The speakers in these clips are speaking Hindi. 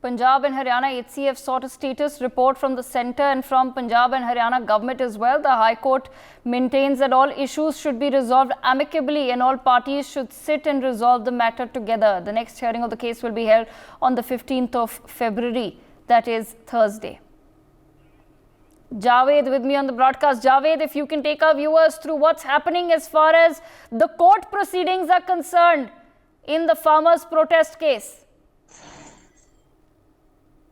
Punjab and Haryana HCF sought a status report from the centre and from Punjab and Haryana government as well. The High Court maintains that all issues should be resolved amicably and all parties should sit and resolve the matter together. The next hearing of the case will be held on the 15th of February, that is Thursday. Javed with me on the broadcast. Javed, if you can take our viewers through what's happening as far as the court proceedings are concerned in the farmers' protest case.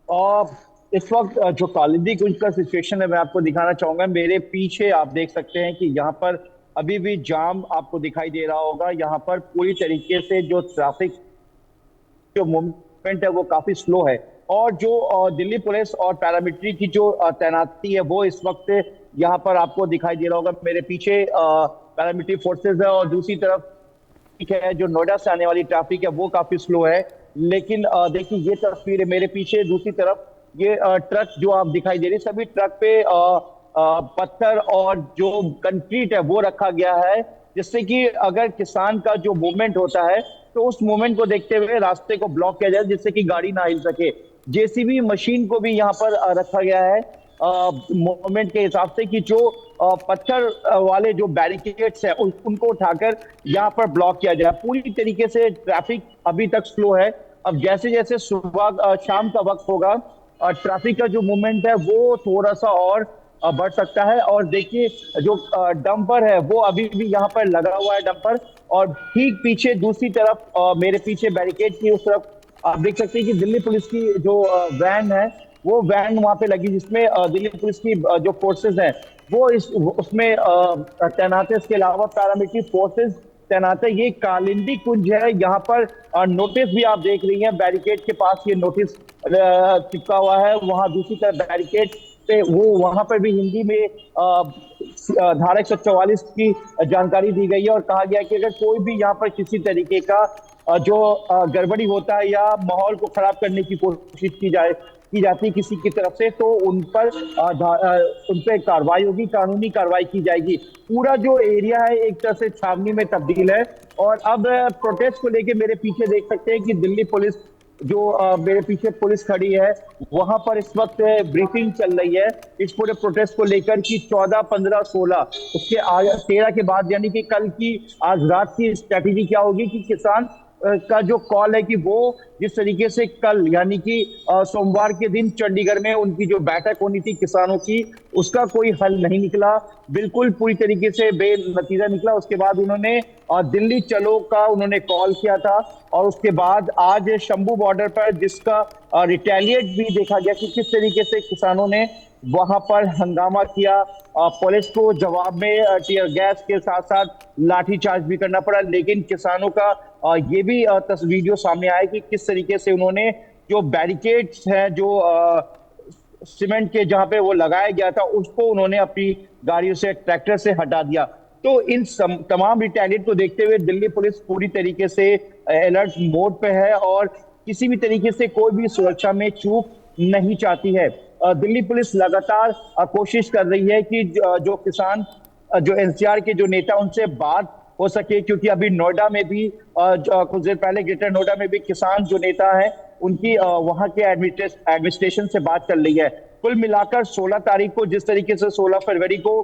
और इस वक्त जो कालिंदी कुंज का सिचुएशन है मैं आपको दिखाना चाहूंगा। मेरे पीछे आप देख सकते हैं कि यहाँ पर अभी भी जाम आपको दिखाई दे रहा होगा। यहाँ पर पूरी तरीके से जो ट्रैफिक जो मूवमेंट है वो काफी स्लो है और जो दिल्ली पुलिस और पैरामिलिट्री की जो तैनाती है वो इस वक्त यहाँ पर आपको दिखाई दे रहा होगा। मेरे पीछे पैरामिलिट्री फोर्सेज है और दूसरी तरफ है जो नोएडा से आने वाली ट्रैफिक है वो काफी स्लो है। लेकिन देखिए ये तस्वीर है मेरे पीछे, दूसरी तरफ ये ट्रक जो आप दिखाई दे रही है, सभी ट्रक पे पत्थर और जो कंक्रीट है वो रखा गया है, जिससे कि अगर किसान का जो मूवमेंट होता है तो उस मूवमेंट को देखते हुए रास्ते को ब्लॉक किया जाए जिससे कि गाड़ी ना हिल सके। जेसीबी मशीन को भी यहाँ पर रखा गया है मूवमेंट के हिसाब से कि जो पत्थर वाले जो बैरिकेड्स हैं उनको उठाकर यहाँ पर ब्लॉक किया जाए। पूरी तरीके से ट्रैफिक अभी तक स्लो है। अब जैसे जैसे सुबह शाम का वक्त होगा ट्रैफिक का जो मूवमेंट है वो थोड़ा सा और बढ़ सकता है। और देखिए जो डंपर है वो अभी भी यहाँ पर लगा हुआ है डंपर, और ठीक पीछे दूसरी तरफ मेरे पीछे बैरिकेड की उस तरफ आप देख सकते हैं कि दिल्ली पुलिस की जो वैन है वो वैन वहां पे लगी, जिसमें दिल्ली पुलिस की जो फोर्सेज हैं वो उसमें तैनात है। इसके अलावा पैरामिलिट्री फोर्सेज तैनात है। ये कालिंदी कुंज है, यहाँ पर नोटिस भी आप देख रही हैं, बैरिकेड के पास ये नोटिस चिपका हुआ है। वहां दूसरी तरफ बैरिकेड पे वो वहां पर भी हिंदी में धारा 144 की जानकारी दी गई है और कहा गया कि अगर कोई भी यहाँ पर किसी तरीके का जो गड़बड़ी होता है या माहौल को खराब करने की कोशिश की जाती है किसी की तरफ से तो उन पर कार्रवाई होगी, कानूनी कार्रवाई की जाएगी। पूरा जो एरिया है एक तरह से छावनी में तब्दील है। और अब प्रोटेस्ट को लेके मेरे पीछे देख सकते हैं कि दिल्ली पुलिस जो मेरे पीछे पुलिस खड़ी है वहां पर इस वक्त ब्रीफिंग चल रही है इस पूरे प्रोटेस्ट को लेकर कि 14, 15, 16 उसके 13 के बाद यानी कि कल की आज रात की स्ट्रैटेजी क्या होगी कि किसान का जो कॉल है कि वो जिस तरीके से कल यानी कि सोमवार के दिन चंडीगढ़ में उनकी जो बैठक होनी थी किसानों की उसका कोई हल नहीं निकला, बिल्कुल पूरी तरीके से बेनतीजा निकला। उसके बाद उन्होंने दिल्ली चलो का उन्होंने कॉल किया था और उसके बाद आज शंभू बॉर्डर पर जिसका रिटेलिएट भी देखा गया कि किस तरीके से किसानों ने वहां पर हंगामा किया। पुलिस को जवाब में टीयर गैस के साथ साथ लाठीचार्ज भी करना पड़ा। लेकिन किसानों का ये भी वीडियो सामने आया कि किस तरीके से उन्होंने जो बैरिकेड्स हैं जो सीमेंट के जहां पे वो लगाया गया था उसको उन्होंने अपनी गाड़ियों से ट्रैक्टर से हटा दिया। तो इन तमाम रिटेलिएट को देखते हुए दिल्ली पुलिस पूरी तरीके से अलर्ट मोड पे है और किसी भी तरीके से कोई भी सुरक्षा में चूक नहीं चाहती है। दिल्ली पुलिस लगातार कोशिश कर रही है कि जो किसान जो एनसीआर के जो नेता उनसे बात हो सके, क्योंकि अभी नोएडा में भी कुछ देर पहले ग्रेटर नोएडा में भी किसान जो नेता है उनकी वहां के एडमिनिस्ट्रेशन से बात चल रही है। कुल मिलाकर 16 तारीख को जिस तरीके से 16 फरवरी को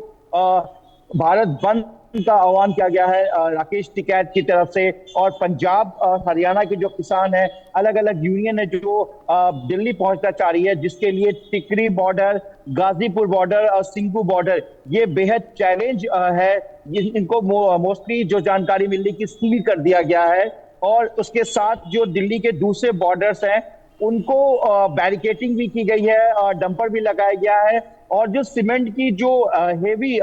भारत बंद का आह्वान किया गया है राकेश टिकैत की तरफ से, और पंजाब और हरियाणा के जो किसान हैं अलग अलग यूनियन है जो दिल्ली पहुंचना चाह रही है, जिसके लिए टिकरी बॉर्डर, गाजीपुर बॉर्डर और सिंघू बॉर्डर ये बेहद चैलेंज है। इनको मोस्टली जो जानकारी मिल रही कि सील कर दिया गया है और उसके साथ जो दिल्ली के दूसरे बॉर्डर्स हैं उनको बैरिकेटिंग भी की गई है और डंपर भी लगाया गया है और जो सीमेंट की जो हेवी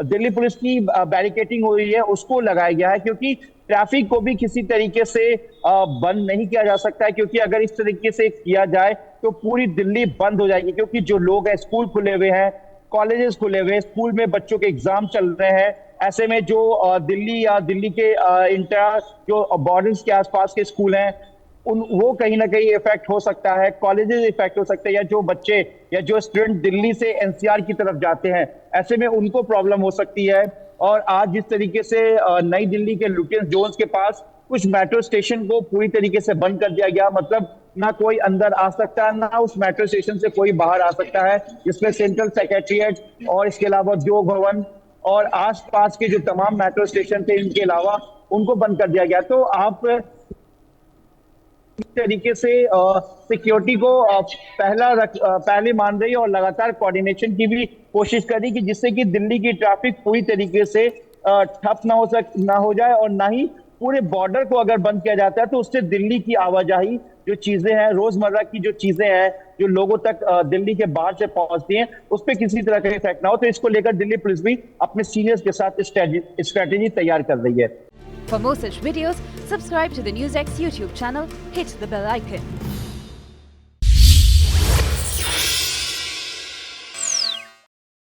दिल्ली पुलिस की बैरिकेटिंग हो रही है उसको लगाया गया है, क्योंकि ट्रैफिक को भी किसी तरीके से बंद नहीं किया जा सकता है, क्योंकि अगर इस तरीके से किया जाए तो पूरी दिल्ली बंद हो जाएगी। क्योंकि जो लोग हैं स्कूल खुले हुए हैं, कॉलेजेस खुले हुए हैं, स्कूल में बच्चों के एग्जाम चल रहे हैं। ऐसे में जो दिल्ली या दिल्ली के इंटर जो बॉर्डर्स के आसपास के स्कूल हैं वो कहीं ना कहीं इफेक्ट हो सकता है, कॉलेजेस इफेक्ट हो सकते हैं, या जो बच्चे या जो स्टूडेंट दिल्ली से एनसीआर की तरफ जाते हैं ऐसे में उनको प्रॉब्लम हो सकती है। और आज जिस तरीके से नई दिल्ली के लुटियंस जोन्स के पास कुछ मेट्रो स्टेशन को पूरी तरीके से बंद कर दिया गया, मतलब ना कोई अंदर आ सकता है, ना उस मेट्रो स्टेशन से कोई बाहर आ सकता है, जिसमें सेंट्रल सेक्रेटरीट और इसके अलावा उद्योग भवन और आसपास के जो तमाम मेट्रो स्टेशन थे इनके अलावा उनको बंद कर दिया गया। तो आप इस तरीके से सिक्योरिटी को पहले मान रही है और लगातार कोऑर्डिनेशन की भी कोशिश करी कि जिससे कि दिल्ली की ट्रैफिक पूरी तरीके से ठप ना हो जाए और ना ही पूरे बॉर्डर को अगर बंद किया जाता है तो उससे दिल्ली की आवाजाही जो चीजें हैं, रोजमर्रा की जो चीजें हैं जो लोगों तक दिल्ली के बाहर से पहुंचती हैं, उस पर किसी तरह का इफेक्ट ना हो। तो इसको लेकर दिल्ली पुलिस भी अपने सीनियर्स के साथ स्ट्रेटेजी तैयार कर रही है। For more such videos, subscribe to the NewsX YouTube channel, hit the bell icon.